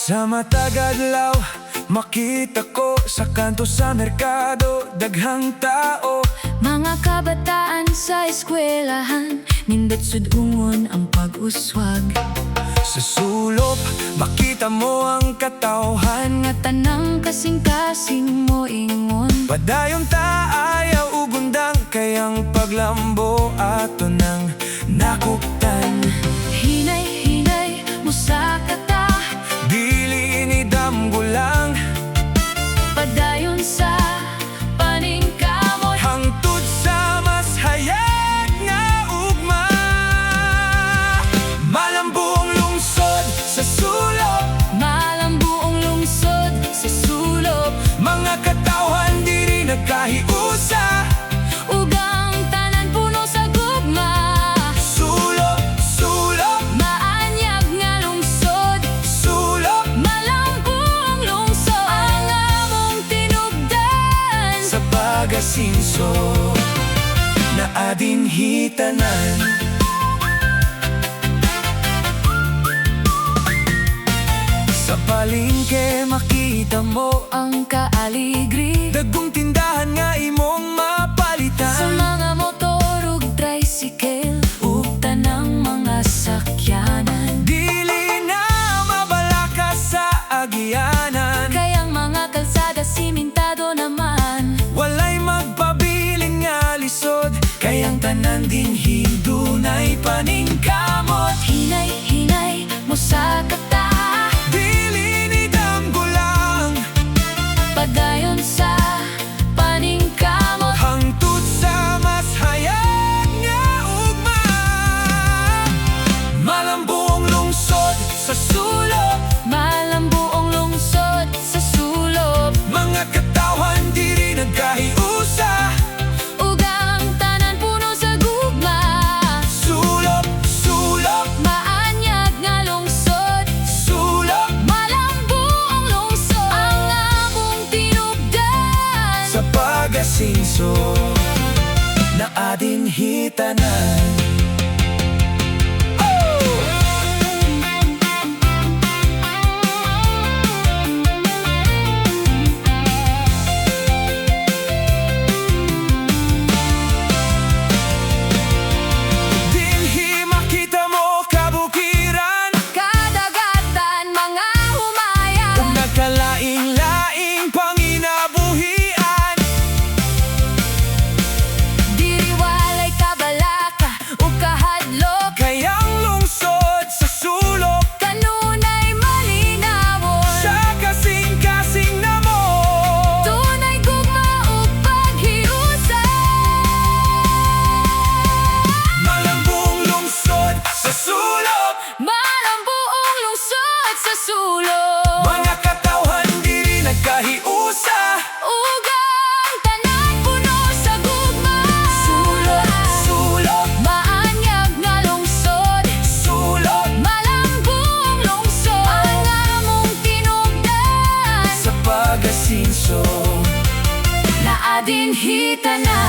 Sa matagadlaw, makita ko sa kanto sa merkado, daghang tao. Mga kabataan sa eskwelahan, nindot sudungon ang pag-uswag. Sa sulop, makita mo ang katawhan, Nga tanang kasing-kasing mo ingon. padayon ta ayaw ugundang, kayang paglambo ato nang nakuptan. Hinay-hinay mo sa kata, Dili ni damgulang, padayon sa paningkamoy. hangtod sa mas hayag nga ugma. Malambong lungsod sa sulop, Malambuong lungsod sa sulop, mga katawhan diri nagkahiusa. ugang tanan puno sa gugma. Sulop, sulop, Maanyag nga lungsod, sulop, malambuong lungsod. Ang among tinubdan sa pagasinso na adin hitanan. Sa palengke makita mo ang kaaligri dagkong tindahan nga imong sa mapalitan. mga motor ug tricycle ug tanang mga sakyanan. Dili na mabalaka sa agyanan, Kayang mga kalsada simentado naman. walay magpabiling nga lisod, kayang tanan din hindunay paningkamot. Hinay-hinay mo sa kata, Dili ni damgulang, padayon sa paningkamot. hangtod sa mas hayag nga ugma. Malambong lungsod sa sulop, Malambuong lungsod sa sulop, mga katawhan diri nagkahiusa. ugang tanan puno sa gugma. Sulop, sulop, Maanyag nga lungsod, sulop, malambuong lungsod. Ang among tinubdan sa pagasinso na adin hitanan. Dinhi makita mo kabukiran, kadagatan mga humayan. ug nagkalaing-laing panginabuhian. Diri walay kabalaka ug kahadlok, Kayang lungsod sa sulop, kanunay malinawon. sa kasing-kasing na mo. Tunay gugma ug paghiusa. Malambong lungsod sa sulop, Malambuong lungsod sa sulop, mga katawhan diri nagkahiusa. ugang tanan puno sa gugma. Sulop, sulop, Maanyag nga lungsod, sulop, malambuong lungsod. Ang among tinubdan sa pagasinso na adin hitanan.